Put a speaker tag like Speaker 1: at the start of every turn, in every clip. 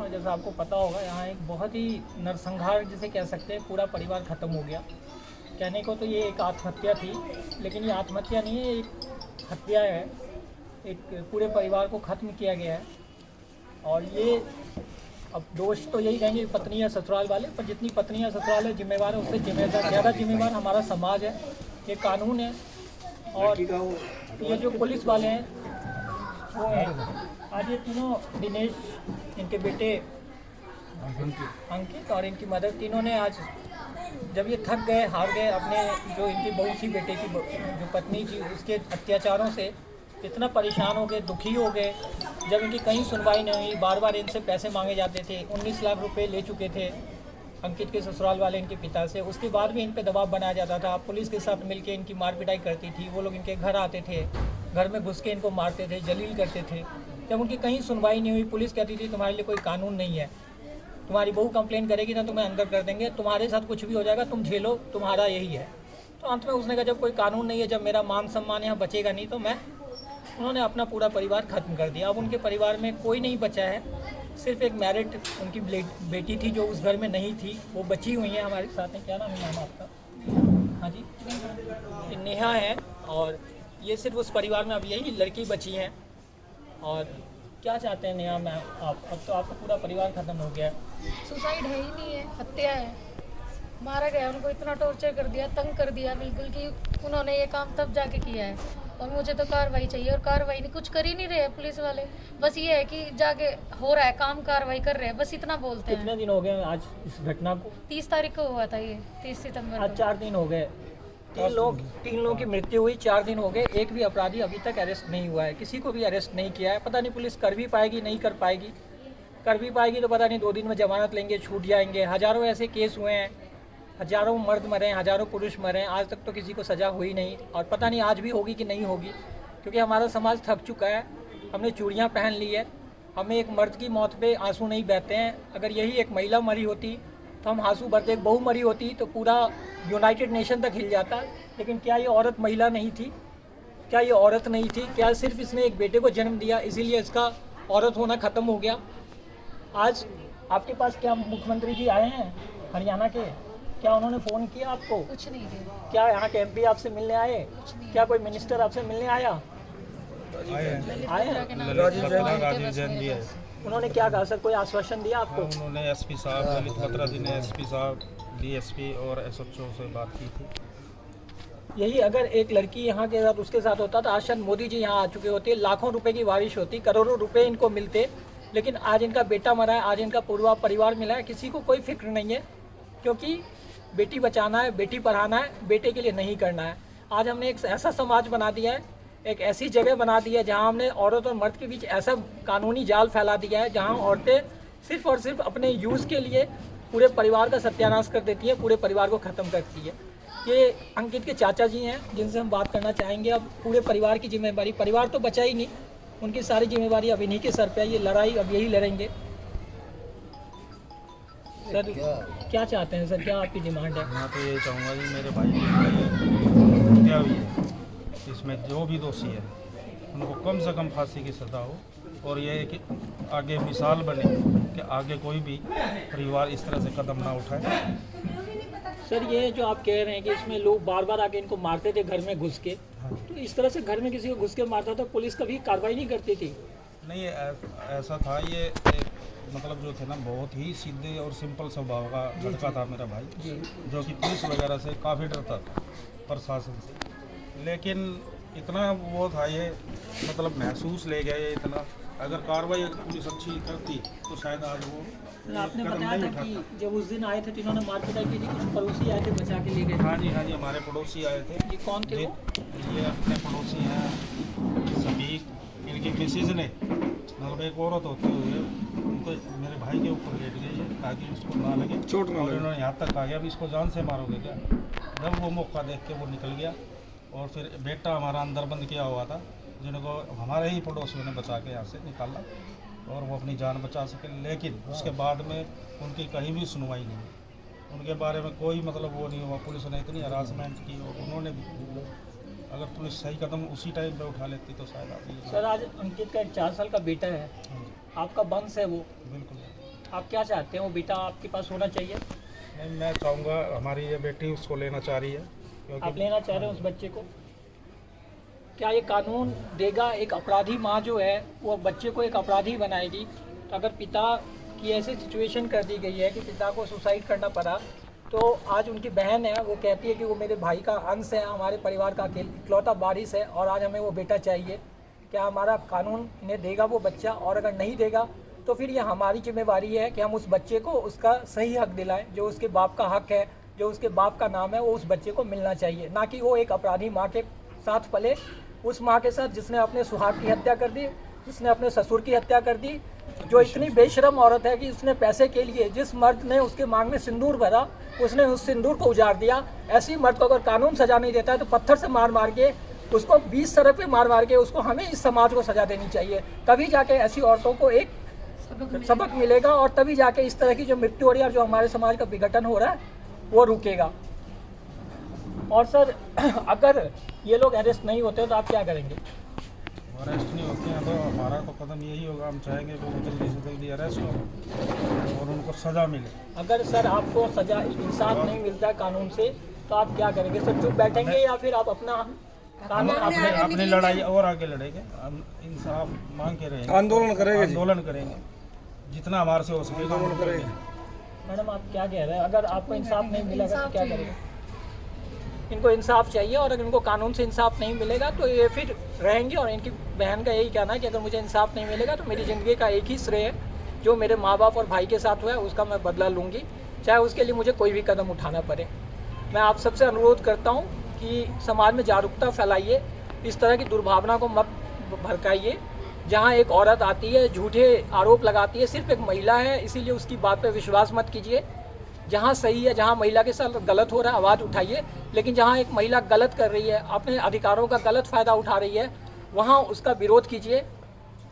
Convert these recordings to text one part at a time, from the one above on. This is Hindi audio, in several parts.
Speaker 1: और जैसा आपको पता होगा यहाँ एक बहुत ही नरसंहार जिसे कह सकते हैं, पूरा परिवार ख़त्म हो गया। कहने को तो ये एक आत्महत्या थी, लेकिन ये आत्महत्या नहीं है, एक हत्या है। एक पूरे परिवार को ख़त्म किया गया है। और ये अब दोष तो यही कहेंगे पत्नी या ससुराल वाले, पर जितनी पत्नी या ससुराल है जिम्मेवार है, उससे ज़्यादा जिम्मेवार हमारा समाज है, ये कानून है। और ये जो पुलिस वाले हैं वो हैं। आज ये तीनों, दिनेश, इनके बेटे अंकित और इनकी मदर, तीनों ने आज जब ये थक गए, हार गए, अपने जो इनकी बहू थी, बेटे की जो पत्नी थी, उसके अत्याचारों से इतना परेशान हो गए, दुखी हो गए। जब इनकी कहीं सुनवाई नहीं हुई, बार बार इनसे पैसे मांगे जाते थे। 19 लाख रुपए ले चुके थे अंकित के ससुराल वाले इनके पिता से। उसके बाद भी इन पे दबाव बनाया जाता था। पुलिस के साथ मिलकर इनकी मार पिटाई करती थी। वो लोग इनके घर आते थे, घर में घुस के इनको मारते थे, जलील करते थे। जब उनकी कहीं सुनवाई नहीं हुई, पुलिस कहती थी तुम्हारे लिए कोई कानून नहीं है, तुम्हारी बहू कंप्लेन करेगी ना तुम्हें अंदर कर देंगे, तुम्हारे साथ कुछ भी हो जाएगा, तुम झेलो, तुम्हारा यही है। तो अंत में उसने कहा जब कोई कानून नहीं है, जब मेरा मान सम्मान यहाँ बचेगा नहीं, तो उन्होंने अपना पूरा परिवार ख़त्म कर दिया। अब उनके परिवार में कोई नहीं बचा है, सिर्फ एक मैरिड उनकी बेटी थी जो उस घर में नहीं थी, वो बची हुई है हमारे साथ हैं। क्या नाम है आपका? हाँ जी, ये नेहा है। और ये सिर्फ उस परिवार में अब यही लड़की बची हैं। और क्या चाहते हैं नेहा मैम आप? अब तो आपका पूरा परिवार ख़त्म हो गया है।
Speaker 2: सुसाइड है ही नहीं है, हत्या है। मारा गया, उनको इतना टॉर्चर कर दिया, तंग कर दिया बिल्कुल कि उन्होंने ये काम तब जाके किया है। और मुझे तो कार्रवाई चाहिए, और कार्रवाई नहीं, कुछ कर ही नहीं रहे हैं पुलिस वाले। बस ये है कि जाके हो रहा है काम, कार्रवाई कर रहे हैं, बस इतना बोलते हैं।
Speaker 1: कितने दिन हो गए आज इस घटना को?
Speaker 2: 30 तारीख को हुआ था ये, 30 सितंबर
Speaker 1: आज
Speaker 2: को।
Speaker 1: 4 दिन हो गए। तीन लोगों की मृत्यु हुई, 4 दिन हो गए। एक भी अपराधी अभी तक अरेस्ट नहीं हुआ है, किसी को भी अरेस्ट नहीं किया है। पता नहीं पुलिस कर भी पाएगी, नहीं कर पाएगी। कर भी पाएगी तो पता नहीं 2 दिन में जमानत लेंगे, छूट जाएंगे। हज़ारों ऐसे केस हुए हैं, हज़ारों मर्द मरे हैं, हज़ारों पुरुष मरे हैं, आज तक तो किसी को सज़ा हुई नहीं। और पता नहीं आज भी होगी कि नहीं होगी, क्योंकि हमारा समाज थक चुका है। हमने चूड़ियाँ पहन ली है, हमें एक मर्द की मौत पे आंसू नहीं बहते हैं। अगर यही एक महिला मरी होती तो हम आंसू भरते, एक बहू मरी होती तो पूरा यूनाइटेड नेशन तक हिल जाता। लेकिन क्या ये औरत महिला नहीं थी? क्या ये औरत नहीं थी? क्या सिर्फ इसने एक बेटे को जन्म दिया इसीलिए इसका औरत होना ख़त्म हो गया? आज आपके पास क्या मुख्यमंत्री जी आए हैं हरियाणा के? क्या उन्होंने फ़ोन किया आपको?
Speaker 2: कुछ नहीं किया।
Speaker 1: क्या यहाँ के एमपी आपसे मिलने आए? क्या कोई मिनिस्टर आपसे मिलने आया?
Speaker 3: राजीव जैन जी है।
Speaker 1: उन्होंने क्या कहा सर, कोई आश्वासन दिया आपको?
Speaker 3: उन्होंने एसपी साहब ललित बत्रा जी ने एसपी साहब, डीएसपी और एसएचओ से बात की थी।
Speaker 1: यही अगर एक लड़की यहाँ के साथ उसके साथ होता तो आज शायद मोदी जी यहाँ आ चुके होते, लाखों रुपए की बारिश होती, करोड़ों रुपए इनको मिलते। लेकिन आज इनका बेटा मरा है, आज इनका पूरा परिवार मिला है, किसी को कोई फिक्र नहीं है। क्योंकि बेटी बचाना है, बेटी पढ़ाना है, बेटे के लिए नहीं करना है। आज हमने एक ऐसा समाज बना दिया है, एक ऐसी जगह बना दी है जहाँ हमने औरत और मर्द के बीच ऐसा कानूनी जाल फैला दिया है जहाँ औरतें सिर्फ और सिर्फ अपने यूज़ के लिए पूरे परिवार का सत्यानाश कर देती है, पूरे परिवार को ख़त्म करती है। ये अंकित के चाचा जी हैं जिनसे हम बात करना चाहेंगे। अब पूरे परिवार की जिम्मेवारी, परिवार तो बचा ही नहीं, उनकी सारी जिम्मेवारी अब इन्हीं के सर पे है। ये लड़ाई अब यही लड़ेंगे। सर क्या चाहते हैं सर, क्या आपकी डिमांड है?
Speaker 3: मैं तो ये चाहूँगा कि मेरे भाई की हत्या हुई है, इसमें जो भी दोषी है उनको कम से कम फांसी की सज़ा हो। और ये है कि आगे मिसाल बने कि आगे कोई भी परिवार इस तरह से कदम ना उठाए।
Speaker 1: सर ये जो आप कह रहे हैं कि इसमें लोग बार बार आके इनको मारते थे घर में घुस के, तो इस तरह से घर में किसी को घुस के मारता तो पुलिस कभी कार्रवाई नहीं करती थी?
Speaker 3: नहीं, ऐसा था। ये मतलब जो थे ना, बहुत ही सीधे और सिंपल स्वभाव का लड़का था मेरा भाई, जो कि पुलिस वगैरह से काफ़ी डरता था, प्रशासन से। लेकिन इतना वो था, ये मतलब महसूस ले गया ये इतना। अगर कार्रवाई पुलिस अच्छी करती तो शायद आज वो
Speaker 1: आपने बताया था कि जब उस दिन आए थे तो इन्होंने मार पिटाई की थी, कुछ पड़ोसी आए थे बचा के ले गए।
Speaker 3: हाँ जी, हमारे पड़ोसी आए थे।
Speaker 1: ये कौन थे वो?
Speaker 3: ये अपने पड़ोसी हैं सभी। इनकी मिसेज ने, मतलब एक औरत होते हुए उनको मेरे भाई के ऊपर लेट गई है ताकि उसको ना लगे, चोट ना लगे। उन्होंने यहाँ तक आ गया, अभी इसको जान से मारोगे क्या? जब वो मौका देख के वो निकल गया। और फिर बेटा हमारा अंदर बंद किया हुआ था, जिनको हमारे ही पड़ोसियों ने बचा के यहाँ से निकाला और वो अपनी जान बचा सके। लेकिन उसके बाद में उनकी कहीं भी सुनवाई नहीं, उनके बारे में कोई मतलब वो नहीं हुआ। पुलिस ने इतनी हरासमेंट की और उन्होंने अगर पुलिस सही कदम उसी टाइम पे उठा लेती तो शायद आप।
Speaker 1: सर आज अंकित का एक 4 साल का बेटा है, आपका वंश है वो,
Speaker 3: बिल्कुल
Speaker 1: आप क्या चाहते हैं, वो बेटा आपके पास होना चाहिए?
Speaker 3: मैं चाहूँगा हमारी ये बेटी उसको लेना चाह रही है,
Speaker 1: आप लेना चाह रहे हैं उस बच्चे को? क्या ये कानून देगा? एक अपराधी माँ जो है वो बच्चे को एक अपराधी बनाएगी। तो अगर पिता की ऐसी सिचुएशन कर दी गई है कि पिता को सुसाइड करना पड़ा, तो आज उनकी बहन है वो कहती है कि वो मेरे भाई का अंश है, हमारे परिवार का इकलौता वारिस है और आज हमें वो बेटा चाहिए। क्या हमारा कानून इन्हें देगा वो बच्चा? और अगर नहीं देगा तो फिर ये हमारी जिम्मेवारी है कि हम उस बच्चे को उसका सही हक दिलाएं। जो उसके बाप का हक है, जो उसके बाप का नाम है, वो उस बच्चे को मिलना चाहिए, ना कि वो एक अपराधी माँ के साथ पले, उस माँ के साथ जिसने अपने सुहाग की हत्या कर दी, जिसने अपने ससुर की हत्या कर दी, जो इतनी बेशरम औरत है कि उसने पैसे के लिए, जिस मर्द ने उसके मांग में सिंदूर भरा, उसने उस सिंदूर को उजाड़ दिया। ऐसी मर्द को अगर कानून सजा नहीं देता है तो पत्थर से मार मार के उसको 20 सड़क पे मार मार के उसको, हमें इस समाज को सजा देनी चाहिए। तभी जाके ऐसी औरतों को एक सबक मिलेगा और तभी जाके इस तरह की जो मृत्यु हो रही है और जो हमारे समाज का विघटन हो रहा है वो रुकेगा। और सर, अगर ये लोग अरेस्ट नहीं होते तो आप क्या करेंगे?
Speaker 3: अरेस्ट नहीं होते हैं तो हमारा तो कदम यही होगा, हम चाहेंगे कि वो जल्दी से जल्दी अरेस्ट हो और उनको सज़ा मिले।
Speaker 1: अगर सर आपको सजा, इंसाफ नहीं मिलता है कानून से, तो आप क्या करेंगे सर? चुप बैठेंगे या फिर आप अपना कानून
Speaker 3: अपनी लड़ाई और आगे लड़ेंगे, हम इंसाफ मांग के रहेंगे, आंदोलन करेंगे जितना हमारे से हो सकेगा आंदोलन करेंगे।
Speaker 1: मैडम आप क्या कह रहे हैं? अगर आपको इंसाफ नहीं मिलेगा तो क्या करेंगे? इनको इंसाफ चाहिए और अगर इनको कानून से इंसाफ नहीं मिलेगा तो ये फिर रहेंगे। और इनकी बहन का यही कहना है कि अगर मुझे इंसाफ नहीं मिलेगा तो मेरी ज़िंदगी का एक ही श्रेय है, जो मेरे माँ बाप और भाई के साथ हुआ है उसका मैं बदला लूँगी, चाहे उसके लिए मुझे कोई भी कदम उठाना पड़े। मैं आप सबसे अनुरोध करता हूँ कि समाज में जागरूकता फैलाइए, इस तरह की दुर्भावना को मत भड़काइए। जहाँ एक औरत आती है, झूठे आरोप लगाती है, सिर्फ एक महिला है इसीलिए उसकी बात पे विश्वास मत कीजिए। जहाँ सही है, जहाँ महिला के साथ गलत हो रहा है, आवाज़ उठाइए। लेकिन जहाँ एक महिला गलत कर रही है, अपने अधिकारों का गलत फ़ायदा उठा रही है, वहाँ उसका विरोध कीजिए।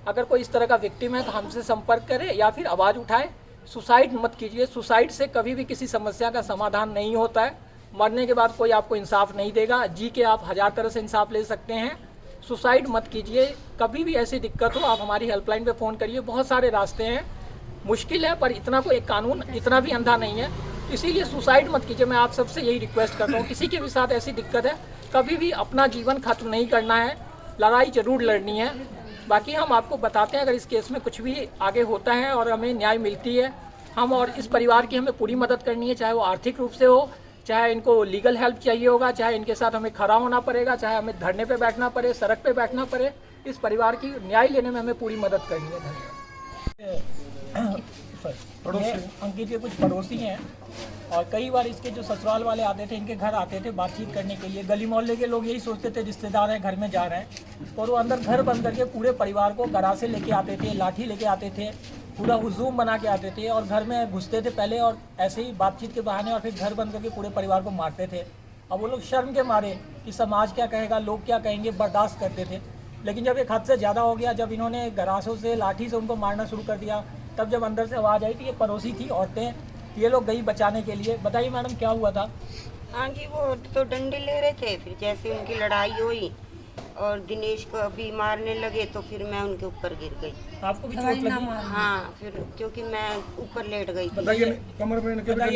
Speaker 1: अगर कोई इस तरह का विक्टिम है तो हमसे संपर्क करे या फिर आवाज़ उठाए। सुसाइड मत कीजिए। सुसाइड से कभी भी किसी समस्या का समाधान नहीं होता है। मरने के बाद कोई आपको इंसाफ नहीं देगा। जी के आप 1000 तरह से इंसाफ ले सकते हैं। सुसाइड मत कीजिए। कभी भी ऐसी दिक्कत हो आप हमारी हेल्पलाइन पे फ़ोन करिए। बहुत सारे रास्ते हैं, मुश्किल है पर इतना कोई कानून इतना भी अंधा नहीं है, इसीलिए सुसाइड मत कीजिए। मैं आप सबसे यही रिक्वेस्ट करता हूँ, किसी के भी साथ ऐसी दिक्कत है, कभी भी अपना जीवन खत्म नहीं करना है, लड़ाई ज़रूर लड़नी है। बाकी हम आपको बताते हैं अगर इस केस में कुछ भी आगे होता है और हमें न्याय मिलती है, हम और इस परिवार की हमें पूरी मदद करनी है, चाहे वो आर्थिक रूप से हो, चाहे इनको लीगल हेल्प चाहिए होगा, चाहे इनके साथ हमें खड़ा होना पड़ेगा, चाहे हमें धरने पे बैठना पड़े, सड़क पे बैठना पड़े, इस परिवार की न्याय लेने में हमें पूरी मदद करनी है। धन्यवाद। ये अंकित के कुछ पड़ोसी हैं और कई बार इसके जो ससुराल वाले आते थे, इनके घर आते थे बातचीत करने के लिए। गली मोहल्ले के लोग यही सोचते थे रिश्तेदार हैं, घर में जा रहे हैं, और वो अंदर घर बंद करके पूरे परिवार को गरासे लेके आते थे, लाठी लेके आते थे, पूरा हुजूम बना के आते थे और घर में घुसते थे पहले और ऐसे ही बातचीत के बहाने और फिर घर बंद करके पूरे परिवार को मारते थे। अब वो लोग शर्म के मारे कि समाज क्या कहेगा, लोग क्या कहेंगे, बर्दाश्त करते थे। लेकिन जब एक हद से ज़्यादा हो गया, जब इन्होंने गरासों से, लाठी से उनको मारना शुरू कर दिया, तब जब अंदर से आवाज़ आई कि ये पड़ोसी थी औरतें, ये लोग गई बचाने के लिए। बताइए मैडम क्या हुआ था?
Speaker 4: हाँ जी, वो तो डंडे ले रहे थे, फिर जैसे उनकी लड़ाई हुई और दिनेश को अभी मारने लगे तो फिर मैं उनके ऊपर गिर गई।
Speaker 1: आपको भी चोट लगी?
Speaker 4: हाँ, फिर क्योंकि मैं ऊपर लेट गई थी।
Speaker 1: बताइए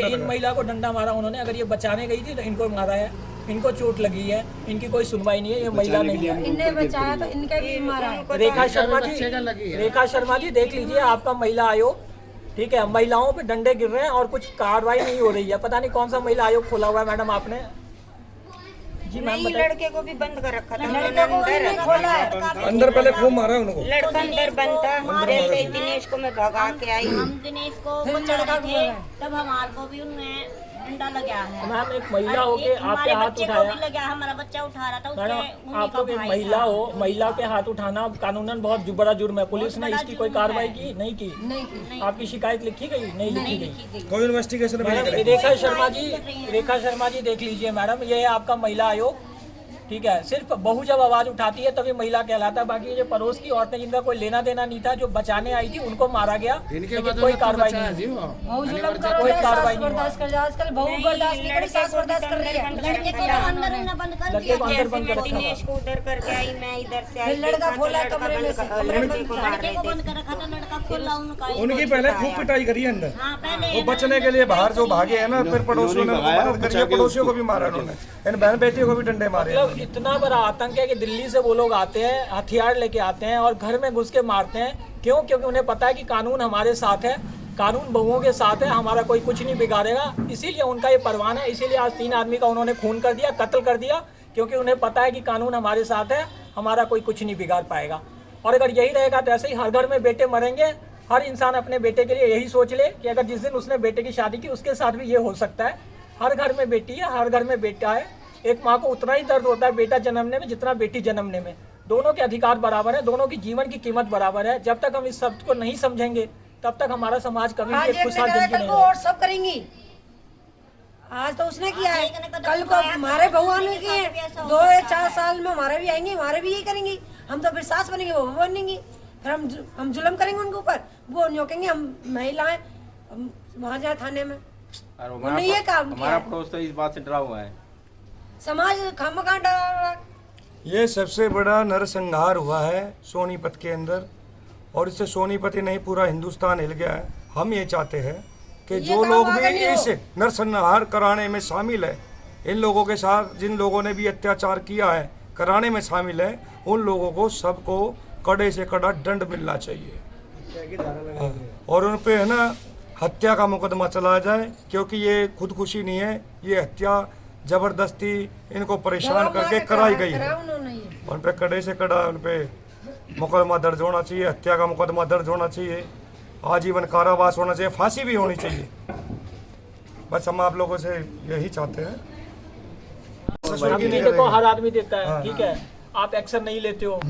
Speaker 1: इन महिला को डंडा मारा उन्होंने, अगर ये बचाने गई थी तो इनको मारा है, इनको चोट लगी है, इनकी कोई सुनवाई नहीं है, ये महिला नहीं है।
Speaker 2: इन्हें बचाया तो इनका भी मारा है।
Speaker 1: रेखा शर्मा जी देख लीजिए, आपका महिला आयोग, ठीक है, महिलाओं पे डंडे गिर रहे हैं और कुछ कार्रवाई नहीं हो रही है। पता नहीं कौन सा महिला आयोग खोला हुआ है मैडम आपने? जी मैम
Speaker 4: नहीं, लड़के को भी बंद कर रखा था
Speaker 5: अंदर, पहले खूब मारा उनको।
Speaker 4: लड़का अंदर बंद था। जैसे दिनेश को मैं भगा के आई,
Speaker 6: हम दिनेश को बचा थे, तब हमारे को भी उनमें डंडा लगा है।
Speaker 1: मैम एक महिला हो के आपके हाथ उठाया,
Speaker 6: लगा, हमारा बच्चा उठा रहा था,
Speaker 1: मैडम आप लोग एक महिला हो, महिला के हाथ उठाना कानूनन बहुत बड़ा जुर्म है। पुलिस ने इसकी कोई कार्रवाई की? नहीं की। आपकी शिकायत लिखी गई? नहीं लिखी गई।
Speaker 5: कोई इन्वेस्टिगेशन
Speaker 1: रेखा शर्मा जी देख लीजिए मैडम, ये है आपका महिला आयोग, ठीक है, सिर्फ बहू जब आवाज उठाती है तभी महिला कहलाता है। बाकी ये जो पड़ोस की औरतें जिनका कोई लेना देना नहीं था, जो बचाने आई थी, उनको मारा गया, लेकिन कोई कार्रवाई नहीं हुई। कोई कार्रवाई नहीं हुई।
Speaker 6: आजकल बहू बर्दाश्त नहीं करी, सास बर्दाश्त कर रही है। लड़के को अंदर रहना बंद कर
Speaker 1: लड़के
Speaker 6: दिया।
Speaker 1: को अंदर बंद कर रखा
Speaker 4: दिनेश को उधर करके आई, मैं इधर से आई,
Speaker 6: लड़का खोला कमरे में से,
Speaker 4: लड़के को मार
Speaker 6: लड़के
Speaker 4: रहे
Speaker 6: को
Speaker 4: थे।
Speaker 6: बंद कर रखा था, लड़का खोला उनका।
Speaker 5: उनकी पहले खूब पिटाई करी है अंदर,
Speaker 6: हाँ पहले
Speaker 5: वो बचने के लिए बाहर जो भागे हैं ना, फिर पड़ोसियों ने उनको मदद करी है, पड़ोसियों को भी मारा उन्होंने, इन बहन बेटियों को भी डंडे मारे हैं।
Speaker 1: मतलब इतना बड़ा आतंक है कि दिल्ली से वो लोग आते हैं, हथियार लेके आते हैं और घर में घुस के मारते हैं। क्यों? क्योंकि उन्हें पता है कि कानून हमारे साथ है, कानून बहुओं के साथ है, हमारा कोई कुछ नहीं बिगाड़ेगा। इसीलिए उनका ये परवान है। इसीलिए आज 3 आदमी का उन्होंने खून कर दिया, कत्ल कर दिया, क्योंकि उन्हें पता है कि कानून हमारे साथ है, हमारा कोई कुछ नहीं बिगाड़ पाएगा। और अगर यही रहेगा तो ऐसे ही हर घर में बेटे मरेंगे। हर इंसान अपने बेटे के लिए यही सोच ले कि अगर जिस दिन उसने बेटे की शादी की उसके साथ भी ये हो सकता है। हर घर में बेटी है, हर घर में बेटा है। एक माँ को उतना ही दर्द होता है बेटा जन्मने में जितना बेटी जन्मने में। दोनों के अधिकार बराबर है, दोनों की जीवन की कीमत बराबर है। जब तक हम इस शब्द को नहीं समझेंगे तब तक हमारा समाज कभी भी एक खुशहाल जिंदगी नहीं
Speaker 7: और सब करेंगी। आज तो उसने किया है, कल को हमारे बहुआ ने किए हैं, 2 या 4 साल में हमारे भी आएंगे, हमारे भी यही करेंगी। हम तो फिर सास बनेंगे, वो बनेंगी, फिर हम जुल्म करेंगे उनके ऊपर। वो नोकेंगे, हम महिलाएं वहाँ जाए थाने में। उन्होंने ये काम किया
Speaker 8: हमारा
Speaker 7: है।
Speaker 8: पड़ोस तो इस बात से डरा हुआ है।
Speaker 7: समाज खामखा डरा।
Speaker 5: ये सबसे बड़ा नरसंहार हुआ है सोनीपत के अंदर, और इससे सोनीपत ही नहीं पूरा हिंदुस्तान हिल गया है। हम ये चाहते हैं कि जो लोग भी इस नरसंहार कराने में शामिल है, इन लोगों के साथ जिन लोगों ने भी अत्याचार किया है कराने में शामिल है, उन लोगों को सबको कड़े से कड़ा दंड मिलना चाहिए। और उन पे है ना हत्या का मुकदमा चलाया जाए, क्योंकि ये खुदकुशी नहीं है, ये हत्या जबरदस्ती इनको परेशान करके कराई गई है। उन पे कड़े से कड़ा उन पे मुकदमा दर्ज होना चाहिए, हत्या का मुकदमा दर्ज होना चाहिए, आजीवन कारावास होना चाहिए, फांसी भी होनी चाहिए। बस हम आप लोगों से यही चाहते हैं।
Speaker 1: अभी भी देखो हर आदमी देता है, ठीक है, आप एक्शन नहीं लेते हो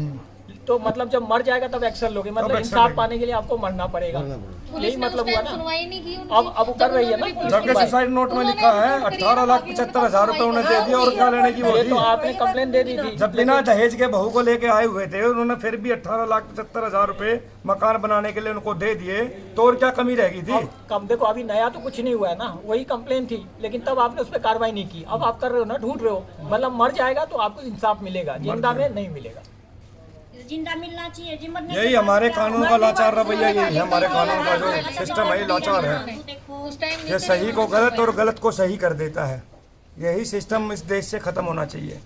Speaker 1: तो मतलब जब मर जाएगा तब एक्शन लोगे, मतलब इंसाफ पाने के लिए आपको मरना पड़ेगा।
Speaker 2: पुलिस
Speaker 1: यही
Speaker 2: ने
Speaker 1: मतलब
Speaker 2: उस
Speaker 1: हुआ
Speaker 2: टाइम
Speaker 1: ना।
Speaker 2: सुनवाई नहीं की।
Speaker 1: अब कर रही है ना पुलिस
Speaker 5: जबकि
Speaker 1: की बात।
Speaker 5: सुसाइड नोट में लिखा है 18,75,000 रुपए उन्हें दे दिया, और क्या लेने की वो
Speaker 1: ये
Speaker 5: थी।
Speaker 1: तो आपने कंप्लेन दे दी थी।
Speaker 5: जब बिना दहेज के बहू को लेके आए हुए थे, उन्होंने फिर भी 18,75,000 रुपए मकान बनाने के लिए उनको दे दिए, तो और क्या कमी रह गई थी।
Speaker 1: कम देखो अभी नया तो कुछ नहीं हुआ है ना, वही कंप्लेन थी, लेकिन तब आपने उस पर कार्रवाई नहीं की। अब आप कर रहे हो ना, ढूंढ रहे हो, मतलब मर जाएगा तो आपको इंसाफ मिलेगा, जिंदा में नहीं मिलेगा।
Speaker 6: जिंदा मिलना चाहिए, जी मरने
Speaker 5: यही
Speaker 6: के बाद
Speaker 5: हमारे
Speaker 6: क्या?
Speaker 5: कानून का लाचार रवैया, यही है हमारे कानून का जो सिस्टम है, ये लाचार है।
Speaker 2: उस टाइम
Speaker 5: ये सही को गलत और गलत को सही कर देता है। यही सिस्टम इस देश से खत्म होना चाहिए।